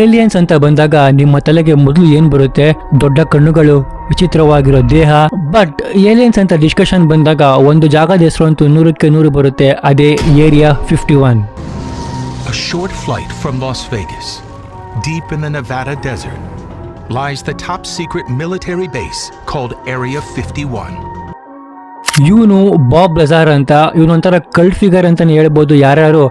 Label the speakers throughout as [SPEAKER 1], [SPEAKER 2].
[SPEAKER 1] Aliens ಅಂತ ಬಂದಾಗ ನಿಮ್ಮ ತಲೆಗೆ ಮೊದಲು ಏನ್ ಬರುತ್ತೆ? ದೊಡ್ಡ ಕಣ್ಣುಗಳು, ವಿಚಿತ್ರವಾಗಿರೋ ದೇಹ. ಬಟ್ ಏಲಿಯನ್ಸ್ ಅಂತ ಡಿಸ್ಕಷನ್ ಬಂದಾಗ ಒಂದು ಜಾಗದ ಹೆಸರು ಅಂತೂ 100ಕ್ಕೆ 100 ಬರುತ್ತೆ. ಅದೇ area 51.
[SPEAKER 2] A short flight from Las Vegas, deep in the Nevada desert, lies the top secret military base called Area 51.
[SPEAKER 1] ಇವನು ಬಾಬ್ ಲಜಾರ್ ಅಂತ, ಇವನೊಂಥರ ಕಲ್ಟ್ ಫಿಗರ್ ಅಂತಾನೆ ಹೇಳ್ಬೋದು. ಯಾರ್ಯಾರು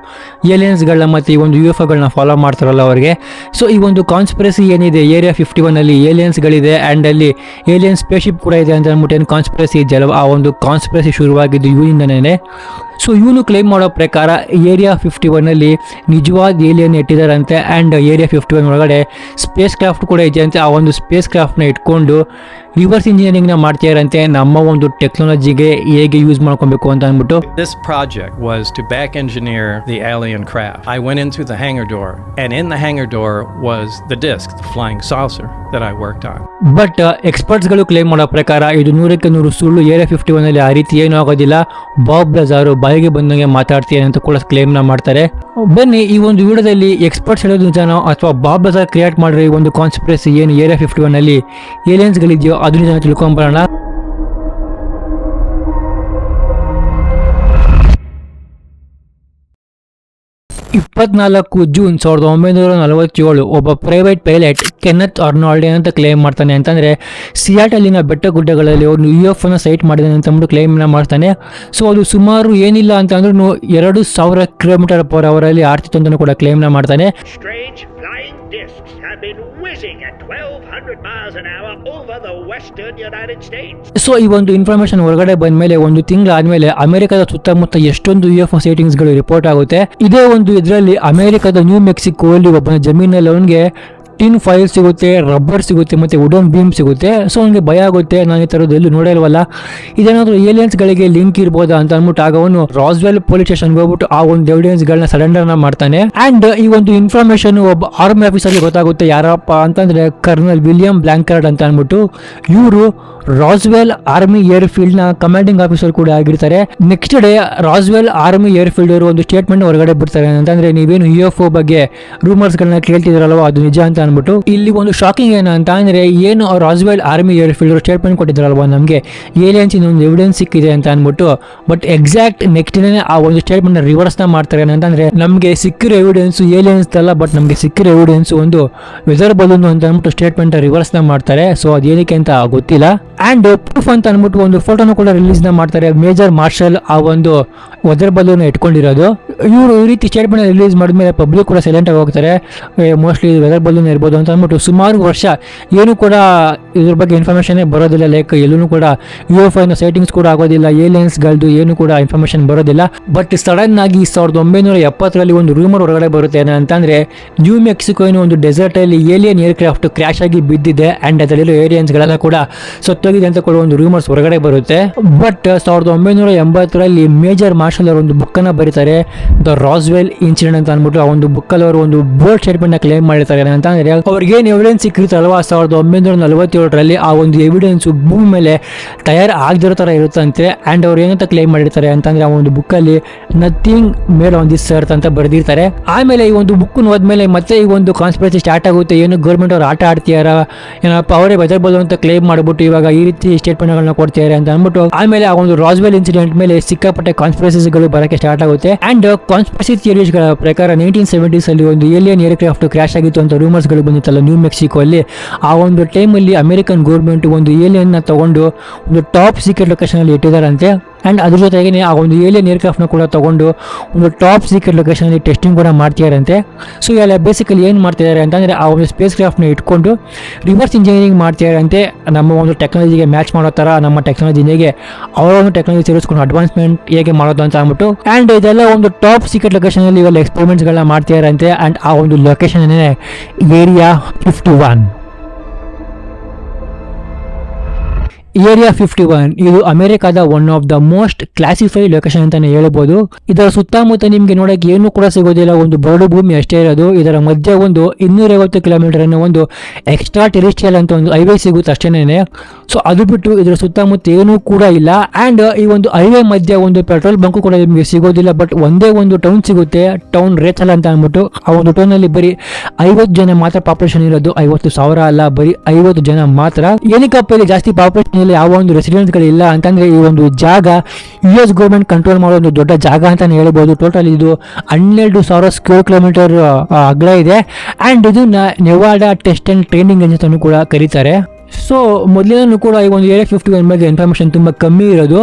[SPEAKER 1] ಏಲಿಯನ್ಸ್ಗಳನ್ನ ಮತ್ತು ಈ ಒಂದು UFOಗಳನ್ನ ಫಾಲೋ ಮಾಡ್ತಾರಲ್ಲ ಅವರಿಗೆ. ಸೊ ಈ ಒಂದು ಕಾನ್ಸ್ಪಿರಸಿ ಏನಿದೆ ಏರಿಯಾ 51 ಅಲ್ಲಿ ಏಲಿಯನ್ಸ್ಗಳಿದೆ ಆ್ಯಂಡ್ ಅಲ್ಲಿ ಏಲಿಯನ್ ಸ್ಪೇಸ್ಶಿಪ್ ಕೂಡ ಇದೆ ಅಂತ ಅಂದ್ಬಿಟ್ಟು ಏನು ಕಾನ್ಸ್ಪಿರಸಿ ಇದೆಯಲ್ಲ, ಆ ಒಂದು ಕಾನ್ಸ್ಪಿರಸಿ ಶುರುವಾಗಿದ್ದು ಇವನಿಂದನೇ. ಸೊ ಇವನು ಕ್ಲೈಮ್ ಮಾಡೋ ಪ್ರಕಾರ ಏರಿಯಾ 51 ಅಲ್ಲಿ ನಿಜವಾದ ಏಲಿಯನ್ ಇಟ್ಟಿದ್ದಾರಂತೆ ಆ್ಯಂಡ್ ಏರಿಯಾ 51 ಒಳಗಡೆ ಸ್ಪೇಸ್ ಕ್ರಾಫ್ಟ್ ಕೂಡ ಇದೆಯಂತೆ. ಆ ಒಂದು ಸ್ಪೇಸ್ ಕ್ರಾಫ್ಟ್ನ ಇಟ್ಕೊಂಡು ರಿವರ್ಸ್ ಇಂಜಿನಿಯರಿಂಗ್ನ ಮಾಡ್ತಿದಾರಂತೆ, ನಮ್ಮ ಒಂದು ಟೆಕ್ನಾಲಜಿಗೆ ಹೇಗೆ ಯೂಸ್ ಮಾಡ್ಕೊಬೇಕು ಅಂತ ಅಂದ್ಬಿಟ್ಟು.
[SPEAKER 3] This project was to back engineer the alien craft. I went into the hangar door, and in the hangar door was the disc, the flying saucer that I worked on.
[SPEAKER 1] But ಎಕ್ಸ್ಪರ್ಟ್ಸ್ಗಳು claim ಮಾಡೋ ಪ್ರಕಾರ ಇದು 100ಕ್ಕೆ 100 ಸುಳ್ಳು. Area 51 ಅಲ್ಲಿ ಆ ರೀತಿ ಏನೂ ಆಗೋದಿಲ್ಲ. ಬಾಬ್ ಲಜಾರು ಬಾಯಿಗೆ ಬಂದಂಗೆ ಮಾತಾಡ್ತೀನಿ ಅಂತ ಕೂಡ ಕ್ಲೇಮ್ನ ಮಾಡ್ತಾರೆ. ಬನ್ನಿ ಈ ಒಂದು ವಿಡಿಯೋದಲ್ಲಿ ಎಕ್ಸ್ಪರ್ಟ್ಸ್ ಹೇಳೋದು ನಿಜಾನೋ ಅಥವಾ ಬಾಬ್ ಲಜಾರ್ ಕ್ರಿಯೇಟ್ ಮಾಡಿರೋ ಈ ಒಂದು ಕಾನ್ಸ್ಪಿರಸಿ ಏನು ಏರಿಯಾ 51 ಅಲ್ಲಿ ಏಲಿಯನ್ಸ್ಗಳಿದೆಯೋ ಅದು ನಿಜಾನ ತಿಳ್ಕೊಂಬರೋಣ. ಜೂನ್ 1947 ಒಬ್ಬ ಪ್ರೈವೇಟ್ ಪೈಲಟ್ ಕೆನೆತ್ ಆರ್ನಾಲ್ಡ್ ಅಂತ ಕ್ಲೇಮ್ ಮಾಡ್ತಾನೆ. ಅಂತಂದರೆ ಸಿಯಾಟಲಿನ ಬೆಟ್ಟ ಗುಡ್ಡಗಳಲ್ಲಿ ಅವನು UFOನ ಸೈಟ್ ಮಾಡಿದ್ದಾನೆ ಅಂತ ಅಂದ್ಬಿಟ್ಟು ಕ್ಲೇಮ್ನ ಮಾಡ್ತಾನೆ. ಸೊ ಅದು ಸುಮಾರು ಏನಿಲ್ಲ ಅಂತ ಅಂದ್ರೂ 2000 km/h ಅಲ್ಲಿ ಆಡ್ತಿತ್ತು ಅಂತಲೂ ಕೂಡ ಕ್ಲೇಮ್ನ ಮಾಡ್ತಾನೆ. ಸೊ ಈ ಒಂದು ಇನ್ಫಾರ್ಮೇಶನ್ ಹೊರಗಡೆ ಬಂದ ಮೇಲೆ ಒಂದು ತಿಂಗಳಾದ್ಮೇಲೆ ಅಮೆರಿಕದ ಸುತ್ತಮುತ್ತ ಎಷ್ಟೊಂದು UFO ಸೈಟಿಂಗ್ಸ್ಗಳು ರಿಪೋರ್ಟ್ ಆಗುತ್ತೆ. ಇದೇ ಒಂದು ಇದರಲ್ಲಿ ಅಮೆರಿಕದ ನ್ಯೂ ಮೆಕ್ಸಿಕೋ ಅಲ್ಲಿ ಒಬ್ಬನ ಜಮೀನಲ್ಲಿ ಅವನಿಗೆ ಟಿನ್ ಫೈಲ್ ಸಿಗುತ್ತೆ, ರಬ್ಬರ್ ಸಿಗುತ್ತೆ ಮತ್ತು ವುಡನ್ ಬೀಮ್ ಸಿಗುತ್ತೆ. ಸೊ ಅವನಿಗೆ ಭಯ ಆಗುತ್ತೆ, ನಾನು ಈ ಥರದ್ದು ಎಲ್ಲೂ ನೋಡಿಲ್ವಲ್ಲ, ಇದೇನಾದರೂ ಏಲಿಯನ್ಸ್ಗಳಿಗೆ ಲಿಂಕ್ ಇರ್ಬೋದಾ ಅಂತ ಅಂದ್ಬಿಟ್ಟು ಆಗ ಅವನು ರಾಸ್ವೆಲ್ ಪೊಲೀಸ್ ಸ್ಟೇಷನ್ಗೆ ಹೋಗ್ಬಿಟ್ಟು ಆ ಒಂದು ಎವಿಡೆನ್ಸ್ಗಳನ್ನ ಸರೆಂಡರ್ನ ಮಾಡ್ತಾನೆ. ಆ್ಯಂಡ್ ಈ ಒಂದು ಇನ್ಫಾರ್ಮೇಷನ್ ಒಬ್ಬ ಆರ್ಮಿ ಆಫೀಸರ್ಗೆ ಗೊತ್ತಾಗುತ್ತೆ. ಯಾರಪ್ಪ ಅಂತಂದರೆ ಕರ್ನಲ್ ವಿಲಿಯಂ ಬ್ಲಾಂಕರ್ಡ್ ಅಂತ ಅಂದ್ಬಿಟ್ಟು. ಇವರು ರಾಸ್ವೆಲ್ ಆರ್ಮಿ ಏರ್ ಫೀಲ್ಡ್ ನ ಕಮಾಂಡಿಂಗ್ ಆಫೀಸರ್ ಕೂಡ ಆಗಿರ್ತಾರೆ. Next day Roswell army air field ಅವರು ಒಂದು ಸ್ಟೇಟ್ಮೆಂಟ್ ಹೊರಗಡೆ ಬಿಡ್ತಾರೆ. ಅಂತಂದ್ರೆ ನೀವೇನು UFO ಬಗ್ಗೆ ರೂಮರ್ಸ್ ಗಳನ್ನ ಕೇಳ್ತಿದ್ರಲ್ವ ಅದು ನಿಜ ಅಂತ ಅಂದ್ಬಿಟ್ಟು. ಇಲ್ಲಿ ಒಂದು ಶಾಕಿಂಗ್ ಏನು ಅಂತ ಅಂದ್ರೆ, ಏನು ರಾಸ್ವೆಲ್ ಆರ್ಮಿ ಏರ್ ಫೀಲ್ಡ್ ಸ್ಟೇಟ್ಮೆಂಟ್ ಕೊಟ್ಟಿದ್ರಲ್ವ ನಮಗೆ ಏಲಿಯನ್ಸ್ ಇನ್ನೊಂದು ಎವಿಡೆನ್ಸ್ ಸಿಕ್ಕಿದೆ ಅಂತ ಅಂದ್ಬಿಟ್ಟು, ಬಟ್ ಎಕ್ಸಾಕ್ಟ್ ನೆಕ್ಸ್ಟ್ ಡೇನೆ ಆ ಒಂದು ಸ್ಟೇಟ್ಮೆಂಟ್ ರಿವರ್ಸ್ ನ ಮಾಡ್ತಾರೆ. ಅಂತಂದ್ರೆ ನಮಗೆ ಸಿಕ್ಕಿರೋ ಎವಿಡೆನ್ಸ್ ಏಲಿಯನ್ಸ್ ಅಲ್ಲ, ಬಟ್ ನಮಗೆ ಸಿಕ್ಕಿರೋ ಎವಿಡೆನ್ಸ್ ಒಂದು ವೆದರ್ ಬಲೂನ್ ಅಂತ ಅಂದ್ಬಿಟ್ಟು ಸ್ಟೇಟ್ಮೆಂಟ್ ರಿವರ್ಸ್ ನ ಮಾಡ್ತಾರೆ. ಸೊ ಅದೇನಕ್ಕೆ ಅಂತ ಗೊತ್ತಿಲ್ಲ. ಆ್ಯಂಡ್ ಪ್ರೂಫ್ ಅಂತ ಅಂದ್ಬಿಟ್ಟು ಒಂದು ಫೋಟೋನ ಕೂಡ ರಿಲೀಸ್ನ ಮಾಡ್ತಾರೆ. ಮೇಜರ್ ಮಾರ್ಷಲ್ ಆ ಒಂದು ವೆದರ್ ಬಲೂನ್ ಇಟ್ಕೊಂಡಿರೋದು. ಇವರು ಈ ರೀತಿ ಸ್ಟೇಟ್ಮೆಂಟ್ ರಿಲೀಸ್ ಮಾಡಿದ್ಮೇಲೆ ಪಬ್ಲಿಕ್ ಕೂಡ ಸೈಲೆಂಟ್ ಆಗಿ ಹೋಗ್ತಾರೆ. ಮೋಸ್ಟ್ಲಿ ವೆದರ್ ಬಲೂನ್ ಇರ್ಬೋದು ಅಂತ ಅಂದ್ಬಿಟ್ಟು ಸುಮಾರು ವರ್ಷ ಏನು ಕೂಡ ಇದ್ರ ಬಗ್ಗೆ ಇನ್ಫಾರ್ಮೇಷನ್ ಬರೋದಿಲ್ಲ. ಲೈಕ್ ಎಲ್ಲೂ ಕೂಡ UFO ಸೈಟಿಂಗ್ಸ್ ಕೂಡ ಆಗೋದಿಲ್ಲ, ಏಲಿಯನ್ಸ್ಗಳದ್ದು ಏನು ಕೂಡ ಇನ್ಫಾರ್ಮೇಷನ್ ಬರೋದಿಲ್ಲ. ಬಟ್ ಸಡನ್ ಆಗಿ 1970 ಒಂದು ರೂಮರ್ ಹೊರಗಡೆ ಬರುತ್ತೆ. ಏನಂತಂದ್ರೆ ನ್ಯೂ ಮೆಕ್ಸಿಕೋನ ಒಂದು ಡೆಸರ್ಟ್ ಅಲ್ಲಿ ಏಲಿಯನ್ ಏರ್ಕ್ರಾಫ್ಟ್ ಕ್ರ್ಯಾಶ್ ಆಗಿ ಬಿದ್ದಿದೆ ಆ್ಯಂಡ್ ಅದರಲ್ಲಿರೋ ಏಲಿಯನ್ಸ್ಗಳೆಲ್ಲ ಕೂಡ ಸತ್ತೋಗಿದೆ ಅಂತ ಕೂಡ ಒಂದು ರೂಮರ್ಸ್ ಹೊರಗಡೆ ಬರುತ್ತೆ. ಬಟ್ 1980 ಮೇಜರ್ ಮಾರ್ಷಲ್ ಅವರು ಒಂದು ಬುಕ್ ಅನ್ನ ಬರೀತಾರೆ, ದ ರಾಸ್ವೆಲ್ ಇನ್ಸಿಡೆಂಟ್ ಅಂತ ಅಂದ್ಬಿಟ್ಟು. ಆ ಒಂದು ಬುಕ್ ಅಲ್ಲಿ ಅವರು ಒಂದು ಬೋಲ್ಡ್ ಸ್ಟೇಟ್ಮೆಂಟ್ ನ ಕ್ಲೇಮ್ ಮಾಡಿರ್ತಾರೆ. ಅಂತಂದ್ರೆ ಅವ್ರಿಗೆ ಏನು ಎವಿಡೆನ್ಸ್ ಸಿಕ್ಕಿರುತ್ತಲ್ವಾ 1947 ಆ ಒಂದು ಎವಿಡೆನ್ಸ್ ಭೂಮಿ ಮೇಲೆ ತಯಾರು ಆಗದಿರೋ ತರ ಇರುತ್ತಂತೆ. ಅಂಡ್ ಅವ್ರು ಏನಂತ ಕ್ಲೇಮ್ ಮಾಡಿರ್ತಾರೆ ಅಂತಂದ್ರೆ ಆ ಒಂದು ಬುಕ್ ಅಲ್ಲಿ nothing made on this earth ಅಂತ ಬರೆದಿರ್ತಾರೆ. ಆಮೇಲೆ ಈ ಒಂದು ಬುಕ್ ಹೋದ್ಮೇಲೆ ಮತ್ತೆ ಈ ಒಂದು ಕಾನ್ಸ್ಪಿರಸಿ ಸ್ಟಾರ್ಟ್ ಆಗುತ್ತೆ. ಏನು ಗೌರ್ಮೆಂಟ್ ಅವ್ರು ಆಟ ಆಡ್ತಿಯಾರ, ಏನಪ್ಪ ಅವರೇ ಬದಲ್ಬೋದು ಅಂತ ಕ್ಲೇಮ್ ಮಾಡ್ಬಿಟ್ಟು ಇವಾಗ ಈ ರೀತಿ ಸ್ಟೇಟ್ಮೆಂಟ್ಗಳನ್ನ ಕೊಡ್ತಿದ್ದಾರೆ ಅಂತ ಅಂದ್ಬಿಟ್ಟು. ಆಮೇಲೆ ಆ ಒಂದು ರಾಸ್ವೆಲ್ ಇನ್ಸಿಡೆಂಟ್ ಮೇಲೆ ಸಿಕ್ಕಾಪಟ್ಟೆ ಕಾನ್ಸ್ಪಿರಸಿಸ್ಗಳು ಬರಕ್ಕೆ ಸ್ಟಾರ್ಟ್ ಆಗುತ್ತೆ. ಅಂಡ್ ಕಾನ್ಸ್ಪಿರಸಿ ಥಿಯರೀಸ್ಗಳ ಪ್ರಕಾರ 1970s ಅಲ್ಲಿ ಒಂದು ಏಲಿಯನ್ ಏರ್ಕ್ರಾಫ್ಟ್ ಕ್ರಾಶ್ ಆಗಿತ್ತು ಅಂತ ರೂಮರ್ಸ್ಗಳು ಬಂದಿತ್ತಲ್ಲ ನ್ಯೂ ಮೆಕ್ಸಿಕೋ ಅಲ್ಲಿ. ಆ ಒಂದು ಟೈಮಲ್ಲಿ ಅಮೆರಿಕನ್ ಗೌರ್ಮೆಂಟ್ ಒಂದು ಏಲಿಯನ್ ನ ತಗೊಂಡು ಒಂದು ಟಾಪ್ ಸೀಕ್ರೆಟ್ ಲೊಕೇಶನ್ ಅಲ್ಲಿ ಇಟ್ಟಿದ್ದಾರಂತೆ. ಆ್ಯಂಡ್ ಅದ್ರ ಜೊತೆಗೆ ಆ ಒಂದು ಏಲಿಯನ್ ಏರ್ಕ್ರಾಫ್ಟ್ನ ಕೂಡ ತಗೊಂಡು ಒಂದು ಟಾಪ್ ಸೀಕ್ರೆಟ್ ಲೊಕೇಶನಲ್ಲಿ ಟೆಸ್ಟಿಂಗ್ ಕೂಡ ಮಾಡ್ತಿದ್ದಾರಂತೆ. ಸೊ ಎಲ್ಲ ಬೇಸಿಕಲಿ ಏನು ಮಾಡ್ತಿದ್ದಾರೆ ಅಂತಂದರೆ ಆ ಒಂದು ಸ್ಪೇಸ್ ಕ್ರಾಫ್ಟ್ನ ಇಟ್ಕೊಂಡು ರಿವರ್ಸ್ ಇಂಜಿನಿಯರಿಂಗ್ ಮಾಡ್ತಿದ್ದಾರಂತೆ. ನಮ್ಮ ಒಂದು ಟೆಕ್ನಾಲಜಿಗೆ ಮ್ಯಾಚ್ ಮಾಡೋ ಥರ ನಮ್ಮ ಟೆಕ್ನಾಲಜಿ ಹೇಗೆ ಅವರ ಒಂದು ಟೆಕ್ನಾಲಜಿ ಸೇರಿಸ್ಕೊಂಡು ಅಡ್ವಾನ್ಸ್ಮೆಂಟ್ ಹೇಗೆ ಮಾಡೋದು ಅಂತ ಅಂದ್ಬಿಟ್ಟು. ಆ್ಯಂಡ್ ಇದೆಲ್ಲ ಒಂದು ಟಾಪ್ ಸೀಕ್ರೆಟ್ ಲೊಕೇಶನಲ್ಲಿ ಇವೆಲ್ಲ ಎಕ್ಸ್ಪೆರಿಮೆಂಟ್ಸ್ಗಳನ್ನ ಮಾಡ್ತಿದ್ದಾರಂತೆ. ಆ್ಯಂಡ್ ಆ ಒಂದು ಲೊಕೇಶನ್ ಏರಿಯಾ 51. ಏರಿಯಾ 51 ಇದು ಅಮೆರಿಕಾದ one of the most classified location ಅಂತಾನೆ ಹೇಳ್ಬೋದು. ಇದರ ಸುತ್ತಮುತ್ತ ನಿಮ್ಗೆ ನೋಡಕ್ಕೆ ಏನು ಕೂಡ ಸಿಗೋದಿಲ್ಲ, ಒಂದು ಬರಡು ಭೂಮಿ ಅಷ್ಟೇ ಇರೋದು. ಇದರ ಮಧ್ಯೆ ಒಂದು 250 ಕಿಲೋಮೀಟರ್ ಅನ್ನೋ ಒಂದು ಎಕ್ಸ್ಟ್ರಾ ಟೆರಿಸ್ಟ್ರಿಯಲ್ ಅಂತ ಒಂದು ಹೈವೇ ಸಿಗುತ್ತೆ ಅಷ್ಟೇನೆ. ಸೊ ಅದು ಬಿಟ್ಟು ಇದರ ಸುತ್ತಮುತ್ತ ಏನೂ ಕೂಡ ಇಲ್ಲ. ಅಂಡ್ ಈ ಒಂದು ಹೈವೇ ಮಧ್ಯೆ ಒಂದು ಪೆಟ್ರೋಲ್ ಬಂಕ್ ಕೂಡ ನಿಮಗೆ ಸಿಗೋದಿಲ್ಲ. ಬಟ್ ಒಂದೇ ಒಂದು ಟೌನ್ ಸಿಗುತ್ತೆ, ಟೌನ್ ರೇಚಲ್ ಅಂತ ಅಂದ್ಬಿಟ್ಟು. ಆ ಒಂದು ಟೌನ್ ಅಲ್ಲಿ ಬರೀ 50 ಜನ ಮಾತ್ರ ಪಾಪ್ಯುಲೇಷನ್ ಇರೋದು, 50,000 ಅಲ್ಲ, ಬರೀ 50 ಜನ ಮಾತ್ರ. ಏನಕ್ಕಪ್ಪ ಇಲ್ಲಿ ಜಾಸ್ತಿ ಪಾಪ್ಯುಲೇಷನ್ ಇಲ್ಲ, ಯಾವ ಒಂದು ರೆಸಿಡೆನ್ಸ್ ಗಳಿಲ್ಲ ಅಂತಂದ್ರೆ ಈ ಒಂದು ಜಾಗ US ಗೌರ್ಮೆಂಟ್ ಕಂಟ್ರೋಲ್ ಮಾಡೋ ಒಂದು ದೊಡ್ಡ ಜಾಗ ಅಂತಾನೆ ಹೇಳ್ಬೋದು. ಟೋಟಲ್ ಇದು 12,000 ಸ್ಕ್ವೇರ್ ಕಿಲೋಮೀಟರ್ ಅಗಲ ಇದೆ. ಅಂಡ್ ಇದನ್ನ Nevada test and training range ಅಂತಾನೂ ಕೂಡ ಕರೀತಾರೆ. ಸೊ ಮೊದಲಿನೂ ಕೂಡ ಈ ಒಂದು ಏರಿಯಾ 51 ಬಗ್ಗೆ ಇನ್ಫಾರ್ಮೇಷನ್ ತುಂಬ ಕಮ್ಮಿ ಇರೋದು.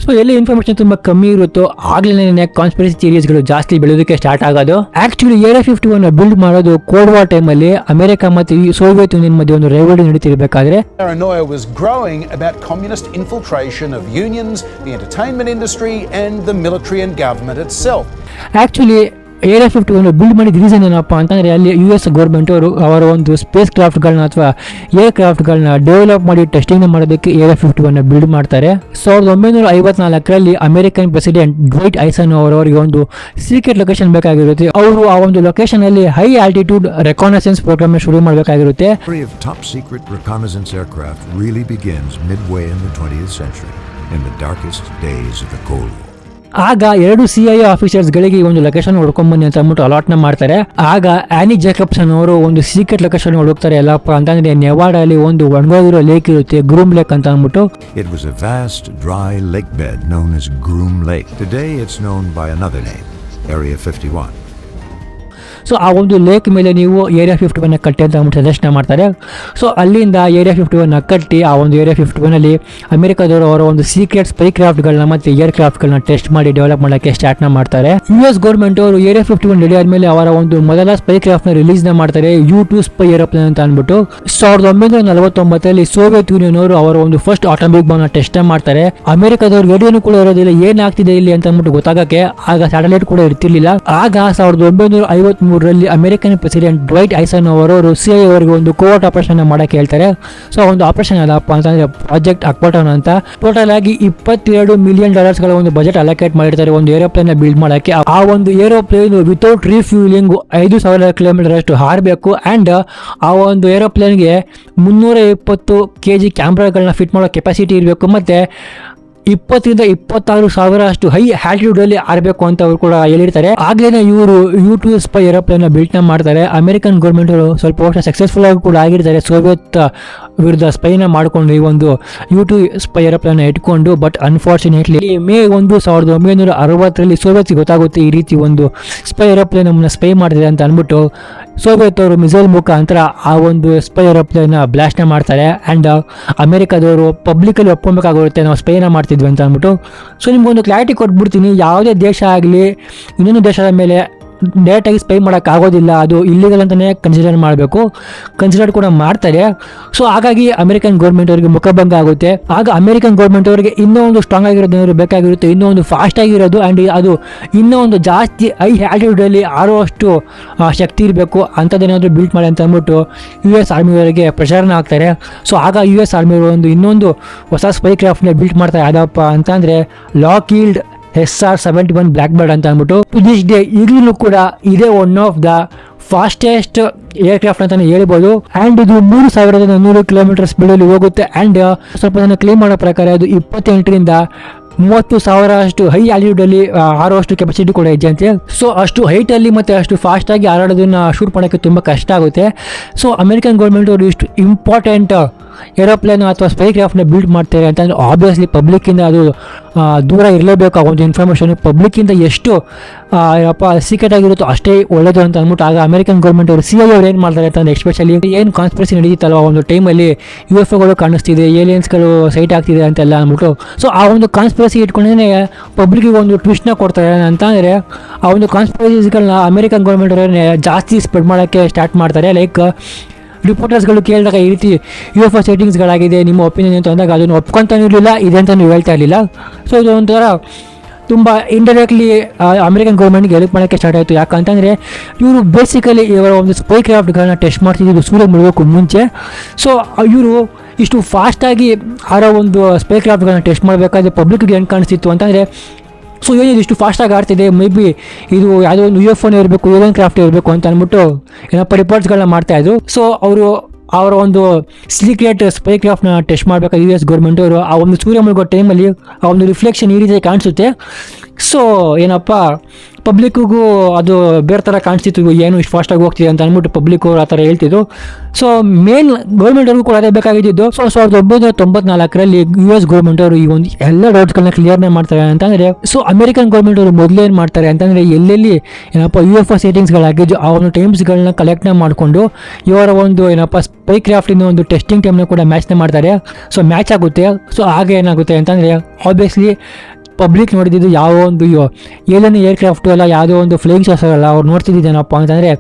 [SPEAKER 1] ಸೊ ಎಲ್ಲಿ ಇನ್ಫಾರ್ಮೇಷನ್ ತುಂಬ ಕಮ್ಮಿ ಇರುತ್ತೋ ಆಗಲೇ ಕಾನ್ಸ್ಪಿರಸಿ ಥಿಯರೀಸ್ಗಳು ಜಾಸ್ತಿ ಬೆಳೆಯೋದಕ್ಕೆ ಸ್ಟಾರ್ಟ್ ಆಗೋದು. ಆಕ್ಚುಲಿ ಏರಿಯಾ 51 ಬಿಲ್ಡ್ ಮಾಡೋದು ಕೋಲ್ಡ್ ವಾರ್ ಟೈಮಲ್ಲಿ ಅಮೆರಿಕ ಮತ್ತು ಸೋವಿಯತ್ ಯೂನಿಯನ್ ಮಧ್ಯೆ ಒಂದು rivalry ನಡೀತಿರ್ಬೇಕಾದ್ರೆ
[SPEAKER 4] Paranoia was growing about communist infiltration of unions, the entertainment industry and the military and government itself.
[SPEAKER 1] Actually area 51 build ಮಾಡಿದ reason ಏನಪ್ಪ ಅಂತಂದರೆ ಅಲ್ಲಿ US ಗೌರ್ಮೆಂಟ್ ಅವರು ಅವರ ಒಂದು ಸ್ಪೇಸ್ ಕ್ರಾಫ್ಟ್ಗಳನ್ನ ಅಥವಾ ಏರ್ ಕ್ರಾಫ್ಟ್ಗಳನ್ನ ಡೆವಲಪ್ ಮಾಡಿ ಟೆಸ್ಟಿಂಗ್ ಮಾಡೋದಕ್ಕೆ ಏರಿಯಾ 51 ಬಿಲ್ಡ್ ಮಾಡ್ತಾರೆ. 1954ರಲ್ಲಿ ಅಮೆರಿಕನ್ ಪ್ರೆಸಿಡೆಂಟ್ ಡ್ವೈಟ್ ಐಸನ್ ಅವರಿಗೆ ಒಂದು ಸೀಕ್ರೆಟ್ ಲೊಕೇಶನ್ ಬೇಕಾಗಿರುತ್ತೆ. ಅವರು ಆ ಒಂದು ಲೊಕೇಶನ್ ಅಲ್ಲಿ ಹೈ ಆಲ್ಟಿಟ್ಯೂಡ್ ರೆಕಾನಸೆನ್ಸ್ ಪ್ರೋಗ್ರಾಮ್ ಶುರು ಮಾಡಬೇಕಾಗಿರುತ್ತೆ.
[SPEAKER 5] The story of top secret reconnaissance aircraft really begins midway in the 20th century, in the darkest days of the Cold War.
[SPEAKER 1] ಆಗ 2 CIA ಆಫೀಸರ್ಸ್ಗಳಿಗೆ ಈ ಒಂದು ಲೊಕೇಶನ್ ಹುಡ್ಕೊಂಬನ್ನಿ ಅಂತ ಅಂದ್ಬಿಟ್ಟು ಅಲಾಟ್ನ ಮಾಡ್ತಾರೆ. ಆಗ ಆನಿ ಜಾಕಬ್ಸನ್ ಅವರು ಒಂದು ಸೀಕ್ರೆಟ್ ಲೊಕೇಶನ್ ಹುಡುಕ್ತಾರೆ. ಎಲ್ಲಪ್ಪ ಅಂತಂದ್ರೆ ನೆವಾಡಲ್ಲಿ ಒಂದು ಒಣಗೋಗಿರೋ ಲೇಕ್ ಇರುತ್ತೆ, ಗ್ರೂಮ್ ಲೇಕ್ ಅಂತ ಅಂದ್ಬಿಟ್ಟು.
[SPEAKER 5] It was a vast, dry lake bed known as Groom Lake. Today it's known by another name, Area 51.
[SPEAKER 1] So ಆ ಒಂದು ಲೇಕ್ ಮೇಲೆ ನೀವು ಏರಿಯಾ 51 ಕಟ್ಟಿ ಅಂತ ಅಂದ್ಬಿಟ್ಟು ಸಜೆಸ್ಟ್ ಮಾಡ್ತಾರೆ. ಸೊ ಅಲ್ಲಿಂದ ಏರಿಯಾ 51 ಕಟ್ಟಿ ಆ ಒಂದು ಏರಿಯಾ 51 ಅಲ್ಲಿ ಅಮೆರಿಕದವರು ಅವರ ಒಂದು ಸೀಕ್ರೆಟ್ ಸ್ಪೈ ಕ್ರಾಫ್ಟ್ಗಳನ್ನ ಮತ್ತೆ ಏರ್ ಕ್ರಾಫ್ಟ್ಗಳನ್ನ ಟೆಸ್ಟ್ ಮಾಡಿ ಡೆವಲಪ್ ಮಾಡೋಕ್ಕೆ ಸ್ಟಾರ್ಟ್ ಮಾಡ್ತಾರೆ. US ಗೌರ್ಮೆಂಟ್ ಅವರು ಏರಿಯಾ 51 ರೆಡಿ ಆದ್ಮೇಲೆ ಅವರ ಒಂದು ಮೊದಲ ಸ್ಪೈ ಕ್ರಾಫ್ಟ್ ನ ರಿಲೀಸ್ ಮಾಡ್ತಾರೆ, U-2 ಸ್ಪೈ ಏರೋಪ್ಲೇನ್ ಅಂತ ಅಂದ್ಬಿಟ್ಟು. 1949ರಲ್ಲಿ ಸೋವಿಯತ್ ಯೂನಿಯನ್ ಅವರು ಅವರ ಒಂದು ಫಸ್ಟ್ ಆಟೋಮಿಕ್ ಬಾಂಬ್ ನ ಟೆಸ್ಟ್ ಮಾಡ್ತಾರೆ. ಅಮೆರಿಕದವ್ರಿಗೆ ರೇಡಿಯೋನು ಕೂಡ ಇರೋದಿಲ್ಲ, ಏನಾಗ್ತಿದೆ ಇಲ್ಲಿ ಅಂತ ಅಂದ್ಬಿಟ್ಟು ಗೊತ್ತಾಗಕ್ಕೆ. ಆಗ ಸ್ಯಾಟಲೈಟ್ ಕೂಡ ಇರ್ತಿರ್ಲಿಲ್ಲ. ಆಗ 1953ರಲ್ಲಿ ಅಮೆರಿಕನ್ ಪ್ರೆಸಿಡೆಂಟ್ ಡ್ವೈಟ್ ಐಸನ್ ಅವರು CIA ಅವರಿಗೆ ಒಂದು ಕೋವರ್ಟ್ ಆಪರೇಷನ್ ಮಾಡಕ್ಕೆ ಹೇಳ್ತಾರೆ. ಸೊ ಒಂದು ಆಪರೇಷನ್ ಅದಪ್ಪ ಅಂತಂದ್ರೆ ಪ್ರಾಜೆಕ್ಟ್ ಅಕ್ಬಾಟನ್ ಅಂತ. ಟೋಟಲ್ ಆಗಿ $22 ಮಿಲಿಯನ್ ಗಳ ಒಂದು ಬಜೆಟ್ ಅಲೋಕೇಟ್ ಮಾಡಿರ್ತಾರೆ ಒಂದು ಏರೋಪ್ಲೇನ್ ಬಿಲ್ಡ್ ಮಾಡಕ್ಕೆ. ಆ ಒಂದು ಏರೋಪ್ಲೇನ್ ವಿತೌಟ್ ರೀಫ್ಯೂಲಿಂಗ್ 5,000 ಕಿಲೋಮೀಟರ್ ಅಷ್ಟು ಹಾರಬೇಕು. ಅಂಡ್ ಆ ಒಂದು ಏರೋಪ್ಲೇನ್ಗೆ 320 kg ಕ್ಯಾಮ್ರಾಗಳನ್ನ ಫಿಟ್ ಮಾಡೋ ಕೆಪಾಸಿಟಿ ಇರಬೇಕು. ಮತ್ತೆ 20,000 to 26,000 ಅಷ್ಟು ಹೈ ಆಲ್ಟಿಟ್ಯೂಡ್ ಅಲ್ಲಿ ಆರಬೇಕು ಅಂತ ಅವರು ಕೂಡ ಹೇಳಿರ್ತಾರೆ. ಆಗ್ಲೇನೆ ಇವರು U-2 ಸ್ಪೈ ಏರೋಪ್ಲೇನ್ ಬಿಲ್ಟ್ ಮಾಡ್ತಾರೆ. ಅಮೆರಿಕನ್ ಗೌರ್ಮೆಂಟ್ ಅವರು ಸ್ವಲ್ಪ ವರ್ಷ ಸಕ್ಸಸ್ಫುಲ್ ಆಗಿ ಕೂಡ ಆಗಿರ್ತಾರೆ ಸೋವಿಯತ್ ವಿರುದ್ಧ ಸ್ಪೈನ ಮಾಡಿಕೊಂಡು ಈ ಒಂದು U-2 ಸ್ಪೈ ಏರೋಪ್ಲೇನ್ ಇಟ್ಕೊಂಡು. ಬಟ್ ಅನ್ಫಾರ್ಚುನೇಟ್ಲಿ ಮೇ 1, 1960ರಲ್ಲಿ ಸೋವಿಯತ್ ಗೊತ್ತಾಗುತ್ತೆ ಈ ರೀತಿ ಒಂದು ಸ್ಪೈ ಏರೋಪ್ಲೇನ್ ನಮ್ಮನ್ನ ಸ್ಪೈ ಮಾಡ್ತಿದೆ ಅಂತ ಅಂದ್ಬಿಟ್ಟು ಸೋವಿಯತ್ ಅವರು ಮಿಸೈಲ್ ಮುಖಾಂತರ ಆ ಒಂದು ಸ್ಪೈ ಏರೋಪ್ಲೇನ್ ಬ್ಲಾಸ್ಟ್ ಮಾಡ್ತಾರೆ. ಅಂಡ್ ಅಮೆರಿಕದವರು ಪಬ್ಲಿಕಲ್ಲಿ ಒಪ್ಕೊಬೇಕಾಗುತ್ತೆ ನಾವು ಸ್ಪೈನ ಮಾಡ್ತಿದ್ವಿ ಅಂತ ಅಂದ್ಬಿಟ್ಟು. ಸೊ ನಿಮ್ಗೊಂದು ಕ್ಲಾರಿಟಿ ಕೊಟ್ಬಿಡ್ತೀನಿ, ಯಾವುದೇ ದೇಶ ಆಗಲಿ ಇನ್ನೊಂದು ದೇಶದ ಮೇಲೆ ಡೈರೆಕ್ಟಾಗಿ ಸ್ಪೈ ಮಾಡೋಕ್ಕಾಗೋದಿಲ್ಲ, ಅದು ಇಲ್ಲಿಗಲ್ ಅಂತಲೇ ಕನ್ಸಿಡರ್ ಮಾಡಬೇಕು, ಕನ್ಸಿಡರ್ ಕೂಡ ಮಾಡ್ತಾರೆ. ಸೊ ಹಾಗಾಗಿ ಅಮೆರಿಕನ್ ಗೌರ್ಮೆಂಟ್ ಅವರಿಗೆ ಮುಖಭಂಗ ಆಗುತ್ತೆ. ಆಗ ಅಮೆರಿಕನ್ ಗೌರ್ಮೆಂಟ್ ಅವರಿಗೆ ಇನ್ನೂ ಒಂದು ಸ್ಟ್ರಾಂಗ್ ಆಗಿರೋದು ಬೇಕಾಗಿರುತ್ತೆ, ಇನ್ನೂ ಒಂದು ಫಾಸ್ಟ್ ಆಗಿರೋದು ಆ್ಯಂಡ್ ಅದು ಇನ್ನೂ ಒಂದು ಜಾಸ್ತಿ ಹೈ ಆಲ್ಟಿಟ್ಯೂಡಲ್ಲಿ ಆರುವಷ್ಟು ಶಕ್ತಿ ಇರಬೇಕು ಅಂಥದ್ದೇನಾದರೂ ಬಿಲ್ಟ್ ಮಾಡಿ ಅಂತ ಅಂದ್ಬಿಟ್ಟು US ಆರ್ಮಿಯವರಿಗೆ ಪ್ರೆಷರ್ನ ಹಾಕ್ತಾರೆ. ಸೊ ಆಗ US ಆರ್ಮಿಯವರು ಇನ್ನೊಂದು ಹೊಸ ಸ್ಪೈ ಕ್ರಾಫ್ಟ್ನ ಬಿಲ್ಟ್ ಮಾಡ್ತಾರೆ. ಅದಪ್ಪ ಅಂತಂದರೆ ಲಾಕ್ಹೀಲ್ಡ್ SR-71 ಬ್ಲ್ಯಾಕ್ ಬರ್ಡ್ ಅಂತ ಅಂದ್ಬಿಟ್ಟು. ಟು ದಿಸ್ ಡೇ ಈಗಲೂ ಕೂಡ ಇದೇ one of the fastest aircraft ಅಂತಾನೆ ಹೇಳ್ಬೋದು. ಆ್ಯಂಡ್ ಇದು 3,100 ಕಿಲೋಮೀಟರ್ ಸ್ಪೀಡಲ್ಲಿ ಹೋಗುತ್ತೆ. ಆ್ಯಂಡ್ ಸ್ವಲ್ಪ ಜನ ಕ್ಲೇಮ್ ಮಾಡೋ ಪ್ರಕಾರ ಅದು 28ರಿಂದ 30,000 ಅಷ್ಟು ಹೈ ಆಲ್ಟಿಟ್ಯೂಡಲ್ಲಿ ಹಾರುವಷ್ಟು ಕೆಪಾಸಿಟಿ ಕೂಡ ಇದೆ ಅಂತೆ. ಸೊ ಅಷ್ಟು ಹೈಟಲ್ಲಿ ಮತ್ತು ಅಷ್ಟು ಫಾಸ್ಟಾಗಿ ಹಾರಾಡೋದನ್ನ ಶೂಟ್ ಮಾಡೋಕ್ಕೆ ತುಂಬ ಕಷ್ಟ ಆಗುತ್ತೆ. ಸೊ ಅಮೆರಿಕನ್ ಗೌರ್ಮೆಂಟ್ ಅವರು ಇಷ್ಟು ಇಂಪಾರ್ಟೆಂಟ್ ಏರೋಪ್ಲೇನ್ ಅಥವಾ ಸ್ಪೈ ಕ್ರಾಫ್ಟ್ನ ಬಿಲ್ಡ್ ಮಾಡ್ತಾರೆ ಅಂತಂದರೆ ಆಬ್ವಿಯಸ್ಲಿ ಪಬ್ಲಿಕ್ಕಿಂದ ಅದು ದೂರ ಇರಲೇಬೇಕು. ಆ ಒಂದು ಇನ್ಫಾರ್ಮೇಷನ್ ಪಬ್ಲಿಕ್ಕಿಂದ ಎಷ್ಟು ಸೀಕ್ರೆಟ್ ಆಗಿರುತ್ತೋ ಅಷ್ಟೇ ಒಳ್ಳೆಯದು ಅಂತ ಅಂದ್ಬಿಟ್ಟು ಆಗ ಅಮೆರಿಕನ್ ಗೌರ್ಮೆಂಟ್ ಅವರು CIA ಅವ್ರು ಏನು ಮಾಡ್ತಾರೆ ಅಂತಂದರೆ ಎಸ್ಪೆಷಲಿ ಏನು ಕಾನ್ಸ್ಪಿರಸಿ ನಡೀತಲ್ವ ಆ ಒಂದು ಟೈಮಲ್ಲಿ UFOಗಳು ಕಾಣಿಸ್ತಿದೆ, ಏಲಿಯನ್ಸ್ಗಳು ಸೈಟ್ ಆಗ್ತಿದೆ ಅಂತೆಲ್ಲ ಅಂದ್ಬಿಟ್ಟು. ಸೊ ಆ ಒಂದು ಕಾನ್ಸ್ಪಿರಸಿ ಇಟ್ಕೊಂಡೇ ಪಬ್ಲಿಕ್ಕಿಗೆ ಒಂದು ಟ್ವಿಸ್ಟ್ನ ಕೊಡ್ತಾರೆ ಅಂತಂದರೆ ಆ ಒಂದು ಕಾನ್ಸ್ಪಿರಸಿಗಳನ್ನ ಅಮೆರಿಕನ್ ಗೌರ್ಮೆಂಟ್ ಅವರೇ ಜಾಸ್ತಿ ಸ್ಪ್ರೆಡ್ ಮಾಡೋಕ್ಕೆ ಸ್ಟಾರ್ಟ್ ಮಾಡ್ತಾರೆ. ಲೈಕ್ ರಿಪೋರ್ಟರ್ಸ್ಗಳು ಕೇಳಿದಾಗ ಈ ರೀತಿ UFO ಸೈಟಿಂಗ್ಸ್ಗಳಾಗಿದೆ, ನಿಮ್ಮ ಒಪಿನಿಯನ್ ಅಂತ ಅಂದಾಗ ಅದನ್ನು ಒಪ್ಕೊತಾನೂ ಇರಲಿಲ್ಲ, ಇದೆ ಅಂತ ನೀವು ಹೇಳ್ತಾ ಇರಲಿಲ್ಲ. ಸೊ ಇದು ಒಂಥರ ತುಂಬ ಇಂಡೈರೆಕ್ಟ್ಲಿ ಅಮೆರಿಕನ್ ಗೌರ್ಮೆಂಟ್ಗೆ ಹೆಲ್ಪ್ ಮಾಡೋಕ್ಕೆ ಸ್ಟಾರ್ಟ್ ಆಯಿತು. ಯಾಕಂತಂದರೆ ಇವರು ಬೇಸಿಕಲಿ ಇವರ ಒಂದು ಸ್ಪೈ ಕ್ರಾಫ್ಟ್ಗಳನ್ನ ಟೆಸ್ಟ್ ಮಾಡ್ತಿದ್ದು ಸೂರ್ಯ ಮುಳುಗೋಕ್ಕೂ ಮುಂಚೆ. ಸೊ ಇವರು ಇಷ್ಟು ಫಾಸ್ಟಾಗಿ ಒಂದು ಸ್ಪೈ ಕ್ರಾಫ್ಟ್ಗಳನ್ನ ಟೆಸ್ಟ್ ಮಾಡಬೇಕಾದ್ರೆ ಪಬ್ಲಿಕ್ಗೆ ಏನು ಕಾಣಿಸ್ತಿತ್ತು ಅಂತಂದರೆ, ಸೊ ಏನಿದು ಇಷ್ಟು ಫಾಸ್ಟಾಗಿ ಆಡ್ತಿದೆ, ಮೇ ಬಿ ಇದು ಯಾವುದೋ ಒಂದು UFOನೇ ಇರಬೇಕು, ಏಲಿಯನ್ ಕ್ರಾಫ್ಟ್ ಇರಬೇಕು ಅಂತ ಅಂದ್ಬಿಟ್ಟು ಏನಪ್ಪ ರಿಪೋರ್ಟ್ಸ್ಗಳನ್ನ ಮಾಡ್ತಾಯಿದ್ರು. ಸೊ ಅವರ ಒಂದು ಸೀಕ್ರೆಟ್ ಸ್ಪೈ ಕ್ರಾಫ್ಟ್ನ ಟೆಸ್ಟ್ ಮಾಡಬೇಕಾದ್ರೆ US ಗೌರ್ಮೆಂಟ್ ಅವರು ಆ ಒಂದು ಸೂರ್ಯ ಮುಳುಗೋ ಟೈಮಲ್ಲಿ ಆ ಒಂದು ರಿಫ್ಲೆಕ್ಷನ್ ಈ ರೀತಿ ಕಾಣಿಸುತ್ತೆ. ಸೊ ಏನಪ್ಪ ಪಬ್ಲಿಕ್ಕಿಗೂ ಅದು ಬೇರೆ ಥರ ಕಾಣಿಸ್ತಿತ್ತು, ಏನು ಇಷ್ಟು ಫಾಸ್ಟಾಗಿ ಹೋಗ್ತಿದೆ ಅಂತ ಅಂದ್ಬಿಟ್ಟು ಪಬ್ಲಿಕ್ ಅವರು ಆ ಥರ ಹೇಳ್ತಿದ್ರು. ಸೊ ಮೇನ್ ಗೌರ್ಮೆಂಟ್ ಅವ್ರಿಗೂ ಕೂಡ ಅದೇ ಬೇಕಾಗಿದ್ದು. ಸೊ 1994ರಲ್ಲಿ US ಗೌರ್ಮೆಂಟ್ ಅವರು ಈ ಒಂದು ಎಲ್ಲ ಡೌಟ್ಸ್ಗಳನ್ನ ಕ್ಲಿಯರ್ನೇ ಮಾಡ್ತಾರೆ ಅಂತಂದರೆ, ಸೊ ಅಮೆರಿಕನ್ ಗೌರ್ಮೆಂಟ್ ಅವರು ಮೊದಲು ಏನು ಮಾಡ್ತಾರೆ ಅಂತಂದರೆ, ಎಲ್ಲೆಲ್ಲಿ ಏನಪ್ಪ UFO ಸೈಟಿಂಗ್ಸ್ಗಳಾಗಿದ್ದು ಆ ಒಂದು ಟೈಮ್ಸ್ಗಳನ್ನ ಕಲೆಕ್ಟ್ನ ಮಾಡಿಕೊಂಡು ಇವರ ಒಂದು ಏನಪ್ಪ ಸ್ಪೈ ಕ್ರಾಫ್ಟಿನ ಒಂದು ಟೆಸ್ಟಿಂಗ್ ಟೈಮ್ನ ಕೂಡ ಮ್ಯಾಚ್ನ ಮಾಡ್ತಾರೆ. ಸೊ ಮ್ಯಾಚ್ ಆಗುತ್ತೆ. ಸೊ ಹಾಗೆ ಏನಾಗುತ್ತೆ ಅಂತಂದರೆ, ಆಬ್ವಿಯಸ್ಲಿ ಪಬ್ಲಿಕ್ ನೋಡಿದ್ದು ಯಾವ ಒಂದು ಏಲಿಯನ್ ಏರ್ಕ್ರಾಫ್ಟು ಅಲ್ಲ, ಯಾವುದೋ ಒಂದು ಫ್ಲೈಯಿಂಗ್ ಸಾಸರ್ ಅಲ್ಲ. ಅವ್ರು ನೋಡ್ತಿದ್ದೇನಪ್ಪ ಅಂತಂದರೆ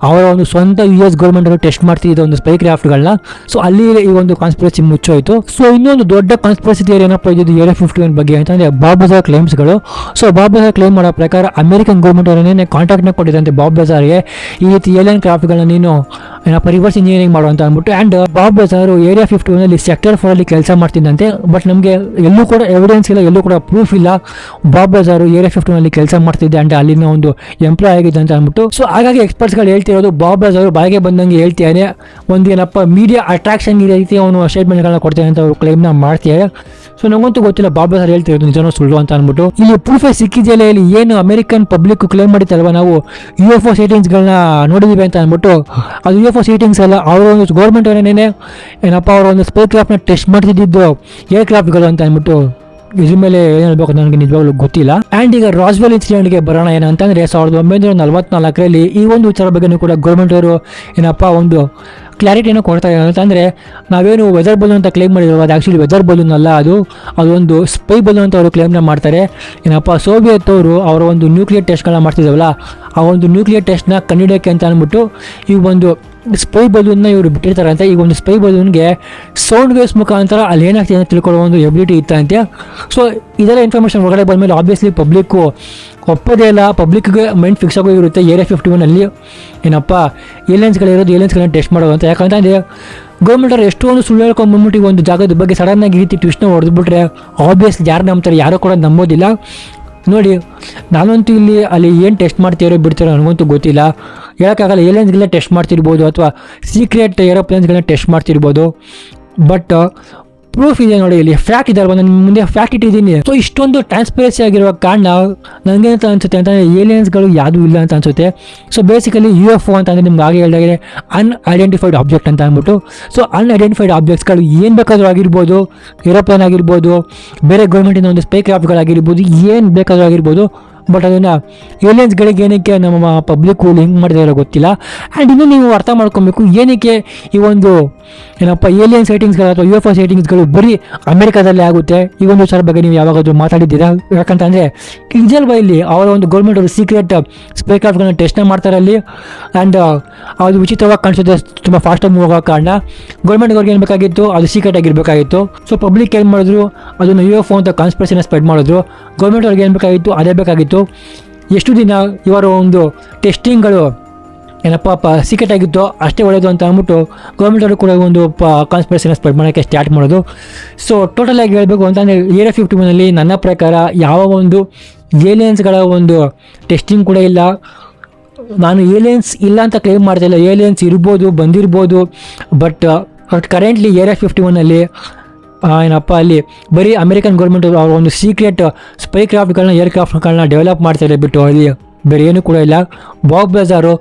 [SPEAKER 1] ಅವರ ಒಂದು ಸ್ವಂತ US ಗೌರ್ಮೆಂಟ್ ಅವರು ಟೆಸ್ಟ್ ಮಾಡ್ತಿದ್ದ ಒಂದು ಸ್ಪೈ ಕ್ರಾಫ್ಟ್ಗಳನ್ನ. ಸೊ ಅಲ್ಲಿ ಈ ಒಂದು ಕಾನ್ಸ್ಪಿರಸಿ ಮುಚ್ಚೋಯ್ತು. ಸೊ ಇನ್ನೊಂದು ದೊಡ್ಡ ಕಾನ್ಸ್ಪಿರಸಿ ಥಿಯರಿ ಏನಪ್ಪ ಇದ್ದು Area 51 ಬಗ್ಗೆ ಅಂತಂದರೆ ಬಾಬ್ ಬೆಜಾರ್ ಕ್ಲೈಮ್ಸ್ಗಳು. ಸೊ ಬಾಬ್ ಬೆಜಾರ್ ಕ್ಲೈಮ್ ಮಾಡೋ ಪ್ರಕಾರ ಅಮೆರಿಕನ್ ಗೌರ್ಮೆಂಟ್ ಅವರನ್ನೇ ಕಾಂಟ್ಯಾಕ್ಟ್ನ ಕೊಟ್ಟಿದ್ದಂತೆ ಬಾಬ್ ಬೆಜಾರ್ಗೆ, ಈ ರೀತಿ ಏಲಿಯನ್ ಕ್ರಾಫ್ಟ್ಗಳನ್ನ ನೀನು ಏನಪ್ಪ ರಿವರ್ಸ್ ಇಂಜಿನಿಯರಿಂಗ್ ಮಾಡು ಅಂತ ಅಂದ್ಬಿಟ್ಟು. ಆ್ಯಂಡ್ ಬಾಬ್ ಬೆಜಾರ್ Area 51 ಸೆಕ್ಟರ್ 4 ಕೆಲಸ ಮಾಡ್ತಿದ್ದಂತೆ. ಬಟ್ ನಮಗೆ ಎಲ್ಲೂ ಕೂಡ ಎವಿಡೆನ್ಸ್ ಇಲ್ಲ, ಎಲ್ಲೂ ಕೂಡ ಪ್ರೂಫ್ ಇಲ್ಲ ಬಾಬ್ ಬೆಜಾರ್ Area 51 ಕೆಲಸ ಮಾಡ್ತಿದ್ದೆ ಅಂಡ್ ಅಲ್ಲಿನ ಒಂದು ಎಂಪ್ಲಾಯ್ ಆಗಿದೆ ಅಂತ ಅಂದ್ಬಿಟ್ಟು. ಸೊ ಹಾಗಾಗಿ ಎಕ್ಸ್ಪರ್ಟ್ಸ್ಗಳು ಹೇಳ್ತಿರೋದು ಬಾಬ್ ಬೆಜಾರ್ ಬಾಯಿಗೆ ಬಂದಂಗೆ ಹೇಳ್ತಿದ್ದಾನೆ, ಒಂದು ಏನಪ್ಪ ಮೀಡಿಯಾ ಅಟ್ರಾಕ್ಷನ್ ಈ ರೀತಿ ಅವನು ಸ್ಟೇಟ್ಮೆಂಟ್ಗಳನ್ನ ಕೊಡ್ತಾನೆ ಅಂತ ಅವರು ಕ್ಲೈಮ್ನ ಮಾಡ್ತಿದ್ದಾರೆ. ಸೊ ನಂಗಂತೂ ಗೊತ್ತಿಲ್ಲ ಬಾಬ್ ಬೆಜಾರ್ ಹೇಳ್ತಿರೋದು ನಿಜನೋ ಸುಳ್ಳು ಅಂತ ಅಂದ್ಬಿಟ್ಟು. ಇಲ್ಲಿ ಪ್ರೂಫೇ ಸಿಕ್ಕಿದೆಯಲ್ಲ, ಇಲ್ಲಿ ಏನು ಅಮೆರಿಕನ್ ಪಬ್ಲಿಕ್ ಕ್ಲೈಮ್ ಮಾಡಿತ್ತಲ್ವ, ನಾವು UFO ಸೈಟಿಂಗ್ಸ್ಗಳನ್ನ ನೋಡಿದ್ದೀವಿ ಅಂತ ಅಂದ್ಬಿಟ್ಟು, ಅದು UFO ಸೈಟಿಂಗ್ಸ್ ಅಲ್ಲ, ಅವರ ಒಂದು ಗೌರ್ಮೆಂಟ್ ಅವರೇನೇ ಏನಪ್ಪ ಅವರ ಒಂದು ಸ್ಪೈ ಕ್ರಾಫ್ಟ್ನ ಟೆಸ್ಟ್ ಮಾಡ್ತಿದ್ದು ಏರ್ಕ್ರಾಫ್ಟ್ಗಳು ಅಂತ ಅಂದ್ಬಿಟ್ಟು. ಇದ್ರ ಮೇಲೆ ಏನು ಹೇಳ್ಬೇಕು ನನಗೆ ನಿಜವಾಗ್ಲೂ ಗೊತ್ತಿಲ್ಲ. ಆ್ಯಂಡ್ ಈಗ ರಾಸ್ವೆಲ್ ಇನ್ಸಿಡೆಂಟ್ಗೆ ಬರೋಣ. ಏನಂತಂದರೆ 1944ರಲ್ಲಿ ಈ ಒಂದು ವಿಚಾರ ಬಗ್ಗೆ ಕೂಡ ಗೌರ್ಮೆಂಟ್ ಅವರು ಏನಪ್ಪ ಒಂದು ಕ್ಲಾರಿಟಿಯನ್ನು ಕೊಡ್ತಾ ಇದ್ದಾರೆ. ಅಂತಂದರೆ ನಾವೇನು ವೆದರ್ ಬಲೂನ್ ಅಂತ ಕ್ಲೇಮ್ ಮಾಡಿದ್ರು, ಅದು ಆ್ಯಕ್ಚುಲಿ ವೆದರ್ ಬಲೂನ್ ಅಲ್ಲ, ಅದೊಂದು ಸ್ಪೈ ಬಲೂನ್ ಅಂತ ಅವರು ಕ್ಲೇಮ್ನ ಮಾಡ್ತಾರೆ. ಏನಪ್ಪ ಸೋವಿಯತ್ ಅವರು ಅವರ ಒಂದು ನ್ಯೂಕ್ಲಿಯರ್ ಟೆಸ್ಟ್ಗಳನ್ನ ಮಾಡ್ತಿದ್ದಾವಲ್ಲ, ಆ ಒಂದು ನ್ಯೂಕ್ಲಿಯರ್ ಟೆಸ್ಟ್ನ ಕಂಡಿಡಿಯೋಕ್ಕೆ ಅಂತ ಅಂದ್ಬಿಟ್ಟು ಈ ಒಂದು ಸ್ಪೈ ಬಲೂನ್ನ ಇವರು ಬಿಟ್ಟಿರ್ತಾರಂತೆ. ಈ ಒಂದು ಸ್ಪೈ ಬಲೂನ್ಗೆ ಸೌಂಡ್ ವೇವ್ಸ್ ಮುಖಾಂತರ ಅಲ್ಲಿ ಏನಾಗ್ತಿದೆ ಅಂತ ತಿಳ್ಕೊಳ್ಳೋ ಒಂದು ಎಬಿಲಿಟಿ ಇತ್ತಂತೆ. ಸೊ ಇದೆಲ್ಲ ಇನ್ಫಾರ್ಮೇಷನ್ ಹೊರಗಡೆ ಬಂದಮೇಲೆ ಆಬ್ವಿಯಸ್ಲಿ ಪಬ್ಲಿಕ್ಕು ಒಪ್ಪೋದೇ ಇಲ್ಲ, ಪಬ್ಲಿಕ್ಗೆ ಮೈಂಡ್ ಫಿಕ್ಸ್ ಆಗೋಗಿರುತ್ತೆ Area 51 ಏನಪ್ಪ ಏಲಿಯನ್ಸ್ಗಳನ್ನ ಟೆಸ್ಟ್ ಮಾಡೋದು ಅಂತ. ಯಾಕಂತಂದರೆ ಗೌರ್ಮೆಂಟ್ ಅವ್ರು ಎಷ್ಟೊಂದು ಸುಳ್ಳು ಹೇಳ್ಕೊಂಡು ಬಂದ್ಬಿಟ್ಟು ಒಂದು ಜಾಗದ ಬಗ್ಗೆ ಸಡನ್ನಾಗಿ ಈ ರೀತಿ ಟ್ವಿಸ್ಟ್ನ ಹೊಡೆದ್ಬಿಟ್ರೆ ಆಬ್ವಿಯಸ್ಲಿ ಯಾರು ನಂಬ್ತಾರೆ, ಯಾರೂ ಕೂಡ ನಂಬೋದಿಲ್ಲ. ನೋಡಿ, ನಾನಂತೂ ಅಲ್ಲಿ ಏನು ಟೆಸ್ಟ್ ಮಾಡ್ತೀರೋ ಬಿಡ್ತಾರೋ ನನಗಂತೂ ಗೊತ್ತಿಲ್ಲ, ಹೇಳೋಕ್ಕಾಗಲ್ಲ. ಏಲಿಯನ್ಸ್ಗೆಲ್ಲ ಟೆಸ್ಟ್ ಮಾಡ್ತಿರ್ಬೋದು ಅಥವಾ ಸೀಕ್ರೆಟ್ ಏರೋಪ್ಲೇನ್ಸ್ಗಳನ್ನ ಟೆಸ್ಟ್ ಮಾಡ್ತಿರ್ಬೋದು. ಬಟ್ ಪ್ರೂಫ್ ಇದೆ ನೋಡಿ, ಇಲ್ಲಿ ಫ್ಯಾಕ್ಟ್ ಇದೆ ಅಲ್ವಾ, ನಾನು ಮುಂದೆ ಫ್ಯಾಕ್ಟ್ ಇಟ್ಟಿದ್ದೀನಿ. ಸೊ ಇಷ್ಟೊಂದು ಟ್ರಾನ್ಸ್ಪರೆನ್ಸಿ ಆಗಿರುವ ಕಾರಣ ನನಗೇನಂತ ಅನಿಸುತ್ತೆ ಅಂತಂದರೆ ಏಲಿಯನ್ಸ್ಗಳು ಯಾವುದೂ ಇಲ್ಲ ಅಂತ ಅನಿಸುತ್ತೆ. ಸೊ ಬೇಸಿಕಲಿ UFO ಅಂತಂದರೆ ನಿಮ್ಗೆ ಆಗಿ ಹೇಳಿದಾಗೆ ಅನ್ಐಡೆಂಟಿಫೈಡ್ ಆಬ್ಜೆಕ್ಟ್ ಅಂತ ಅಂದ್ಬಿಟ್ಟು. ಸೊ ಅನ್ಐಡೆಂಟಿಫೈಡ್ ಆಬ್ಜೆಕ್ಟ್ಸ್ಗಳು ಏನು ಬೇಕಾದರೂ ಆಗಿರ್ಬೋದು, ಏರೋಪ್ಲೇನ್ ಆಗಿರ್ಬೋದು, ಬೇರೆ ಗೌರ್ಮೆಂಟಿನ ಒಂದು ಸ್ಪೈ ಕ್ರಾಫ್ಟ್ಗಳಾಗಿರ್ಬೋದು, ಏನು ಬೇಕಾದರೂ ಆಗಿರ್ಬೋದು. ಬಟ್ ಅದನ್ನು ಏಲಿಯನ್ಸ್ಗಳಿಗೆ ಏನಕ್ಕೆ ನಮ್ಮ ಪಬ್ಲಿಕ್ ಲಿಂಕ್ ಮಾಡಿದಾರೋ ಗೊತ್ತಿಲ್ಲ. ಆ್ಯಂಡ್ ಇನ್ನೂ ನೀವು ಅರ್ಥ ಮಾಡ್ಕೊಬೇಕು, ಏನಕ್ಕೆ ಈ ಒಂದು ಏನಪ್ಪ ಏಲಿಯನ್ ಸೈಟಿಂಗ್ಸ್ಗಳು ಅಥವಾ UFO ಸೈಟಿಂಗ್ಸ್ಗಳು ಬರೀ ಅಮೆರಿಕಾದಲ್ಲೇ ಆಗುತ್ತೆ. ಈ ಒಂದು ವಿಚಾರ ಬಗ್ಗೆ ನೀವು ಯಾವಾಗಾದರೂ ಮಾತಾಡಿದ್ದೀರಾ? ಯಾಕಂತಂದರೆ ಇದಲ್ವಾ ಇಲ್ಲಿ ಅವರ ಒಂದು ಗೌರ್ಮೆಂಟ್ ಅವರು ಸೀಕ್ರೆಟ್ ಸ್ಪೈ ಕ್ರಾಫ್ಟ್ಗಳನ್ನ ಟೆಸ್ಟ್ನ ಮಾಡ್ತಾರೆ ಅಲ್ಲಿ. ಆ್ಯಂಡ್ ಅದು ವಿಚಿತ್ರವಾಗಿ ಕಾಣಿಸುತ್ತೆ, ತುಂಬ ಫಾಸ್ಟಾಗಿ ಮೂವ್ ಆಗೋ ಕಾರಣ ಗೌರ್ಮೆಂಟ್ಗೆ ಏನು ಬೇಕಾಗಿತ್ತು, ಅದು ಸೀಕ್ರೆಟ್ ಆಗಿರಬೇಕಾಗಿತ್ತು. ಸೊ ಪಬ್ಲಿಕ್ ಏನು ಮಾಡಿದ್ರು, ಅದನ್ನು UFO ಅಂತ ಕಾನ್ಸ್ಪಿರಸಿನ ಸ್ಪ್ರೆಡ್ ಮಾಡಿದ್ರು. ಗೌರ್ಮೆಂಟ್ ಅವ್ರಿಗೆ ಏನು ಬೇಕಾಗಿತ್ತು, ಅದೇ ಬೇಕಾಗಿತ್ತು. ಎಷ್ಟು ದಿನ ಇವರ ಒಂದು ಟೆಸ್ಟಿಂಗ್ಗಳು ಏನಪ್ಪ ಸೀಕ್ರೆಟ್ ಆಗಿತ್ತು ಅಷ್ಟೇ ಒಳ್ಳೆಯದು ಅಂತ ಅಂದ್ಬಿಟ್ಟು ಗೌರ್ಮೆಂಟ್ ಅವರು ಕೂಡ ಒಂದು ಕಾನ್ಸ್ಪಿರಸಿನ ಸ್ಪ್ರೆಡ್ ಮಾಡೋಕ್ಕೆ ಸ್ಟಾರ್ಟ್ ಮಾಡೋದು. ಸೊ ಟೋಟಲಾಗಿ ಹೇಳಬೇಕು ಅಂತಂದರೆ Area 51 ನನ್ನ ಪ್ರಕಾರ ಯಾವ ಒಂದು ಏಲಿಯನ್ಸ್ಗಳ ಒಂದು ಟೆಸ್ಟಿಂಗ್ ಕೂಡ ಇಲ್ಲ. ನಾನು ಏಲಿಯನ್ಸ್ ಇಲ್ಲ ಅಂತ ಕ್ಲೇಮ್ ಮಾಡ್ತಾಯಿಲ್ಲ, ಏಲಿಯನ್ಸ್ ಇರ್ಬೋದು, ಬಂದಿರ್ಬೋದು. ಬಟ್ ಕರೆಂಟ್ಲಿ Area 51 ಏನಪ್ಪ ಅಲ್ಲಿ ಬರೀ ಅಮೆರಿಕನ್ ಗೌರ್ಮೆಂಟ್ ಅವ್ರ ಒಂದು ಸೀಕ್ರೆಟ್ ಸ್ಪೈ ಕ್ರಾಫ್ಟ್ಗಳನ್ನ ಏರ್ಕ್ರಾಫ್ಟ್ಗಳನ್ನ ಡೆವಲಪ್ ಮಾಡ್ತಾರೆ ಬಿಟ್ಟು ಅಲ್ಲಿ ಬೇರೆ ಏನೂ ಕೂಡ ಇಲ್ಲ. ಬಾಬ್ ಬೆಜಾರು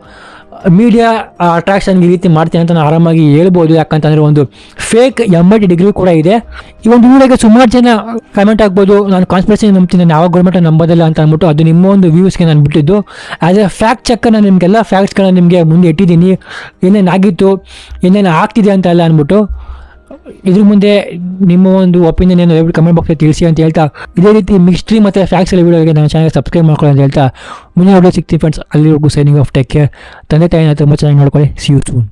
[SPEAKER 1] ಮೀಡಿಯಾ ಅಟ್ರಾಕ್ಷನ್ಗೆ ಈ ರೀತಿ ಮಾಡ್ತೀನಿ ಅಂತ ನಾನು ಆರಾಮಾಗಿ ಹೇಳ್ಬೋದು. ಯಾಕಂತಂದರೆ ಒಂದು ಫೇಕ್ MIT ಡಿಗ್ರಿ ಕೂಡ ಇದೆ. ಈ ಒಂದು ವಿಡಿಯೋಗೆ ಸುಮಾರು ಜನ ಕಮೆಂಟ್ ಆಗ್ಬೋದು, ನಾನು ಕಾನ್ಸ್ಪಿರಸಿ ನಂಬ್ತೀನಿ, ನಾನು ಯಾವ ಗೌರ್ಮೆಂಟ್ ನಂಬೋದಿಲ್ಲ ಅಂತ ಅಂದ್ಬಿಟ್ಟು. ಅದು ನಿಮ್ಮ ಒಂದು ವ್ಯೂಸ್ಗೆ ನಾನು ಬಿಟ್ಟಿದ್ದು. ಆ್ಯಸ್ ಎ ಫ್ಯಾಕ್ಟ್ ಚೆಕ್ ನಾನು ನಿಮಗೆಲ್ಲ ಫ್ಯಾಕ್ಟ್ಸ್ಗಳನ್ನ ನಿಮಗೆ ಮುಂದೆ ಇಟ್ಟಿದ್ದೀನಿ, ಏನೇನು ಆಗಿತ್ತು, ಏನೇನು ಆಗ್ತಿದೆ ಅಂತ ಎಲ್ಲ ಅಂದ್ಬಿಟ್ಟು. ಇದ್ರ ಮುಂದೆ ನಿಮ್ಮ ಒಂದು ಒಪಿನಿಯನ್ ಏನು ಕಮೆಂಟ್ ಬಾಕ್ಸಲ್ಲಿ ತಿಳಿಸಿ ಅಂತ ಹೇಳ್ತಾ, ಇದೇ ರೀತಿ ಮಿಸ್ಟ್ರಿ ಮತ್ತು ಫ್ಯಾಕ್ಟ್ಸ್ ಎಲ್ಲ ವೀಡಿಯೋಗೆ ನನ್ನ ಚಾನಲ್ ಸಬ್ಸ್ಕ್ರೈಬ್ ಮಾಡ್ಕೊಳ್ಳಿ ಅಂತ ಹೇಳ್ತಾ ಮುಂದಿನ ವಿಡಿಯೋ ಸಿಗ್ತೀವಿ ಫ್ರೆಂಡ್ಸ್. ಅಲ್ಲಿವರೆಗೂ ಸೈನಿಂಗ್ ಆಫ್. Take care. ತಂದೆ ತಾಯಿನ ತುಂಬ ಚೆನ್ನಾಗಿ ನೋಡ್ಕೊಳ್ಳಿ. See you soon.